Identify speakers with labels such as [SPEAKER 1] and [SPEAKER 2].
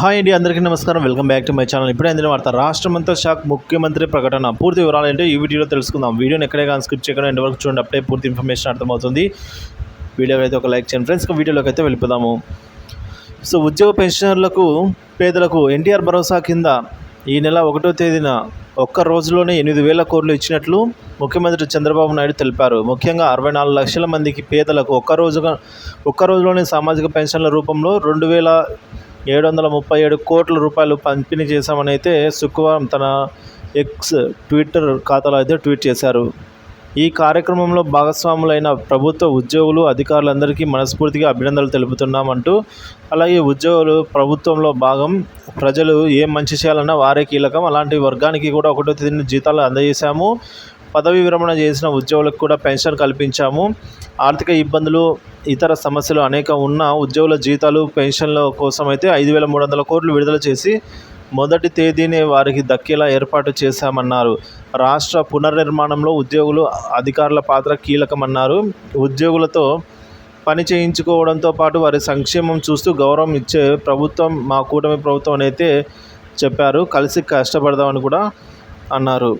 [SPEAKER 1] Hi అండి, అందరికీ నమస్కారం. Welcome back to my channel. ఇప్పుడే అందిన వార్త. రాష్ట్రమంతా షాక్, ముఖ్యమంత్రి ప్రకటన. పూర్తి వివరాలు ఏంటో ఈ వీడియోలో తెలుసుకుందాం. వీడియోని ఎక్కడే కానీ స్కిప్ చేయకుండా ఎండ్ వరకు చూడండి. అప్పుడే పూర్తి ఇన్ఫర్మేషన్ అర్థమవుతుంది. వీడియోకి అయితే ఒక లైక్ చేయండి ఫ్రెండ్స్. వీడియోలోకి అయితే వెళ్ళిపోదాము. ఉద్యోగ పెన్షనర్లకు, పేదలకు ఎన్టీఆర్ భరోసా కింద ఈ నెల 1వ తేదీన ఒక్క రోజులోనే 8,000 కోట్లు ఇచ్చినట్లు ముఖ్యమంత్రి చంద్రబాబు నాయుడు తెలిపారు. ముఖ్యంగా 64 లక్షల మందికి పేదలకు ఒక్క రోజులోనే సామాజిక పెన్షన్ల రూపంలో 2,737 కోట్ల రూపాయలు పంపిణీ చేశామని అయితే శుక్రవారం తన ఎక్స్ ట్విట్టర్ ఖాతాలో అయితే ట్వీట్ చేశారు. ఈ కార్యక్రమంలో భాగస్వాములైన ప్రభుత్వ ఉద్యోగులు, అధికారులందరికీ మనస్ఫూర్తిగా అభినందనలు తెలుపుతున్నామంటూ, అలాగే ఉద్యోగులు ప్రభుత్వంలో భాగం, ప్రజలు ఏం మంచి చేయాలన్నా వారే కీలకం, అలాంటి వర్గానికి కూడా 1వ తేదీన జీతాలు అందజేశాము. పదవీ విరమణ చేసిన ఉద్యోగులకు కూడా పెన్షన్ కల్పించాము. ఆర్థిక ఇబ్బందులు, ఇతర సమస్యలు అనేక ఉన్న ఉద్యోగుల జీతాలు, పెన్షన్ల కోసం అయితే 5,300 కోట్లు విడుదల చేసి మొదటి తేదీనే వారికి దక్కేలా ఏర్పాటు చేశామన్నారు. రాష్ట్ర పునర్నిర్మాణంలో ఉద్యోగులు, అధికారుల పాత్ర కీలకమన్నారు. ఉద్యోగులతో పని చేయించుకోవడంతో పాటు వారి సంక్షేమం చూస్తూ గౌరవం ఇచ్చే ప్రభుత్వం మా కూటమి ప్రభుత్వం అని అయితే చెప్పారు. కలిసి కష్టపడదామని కూడా అన్నారు.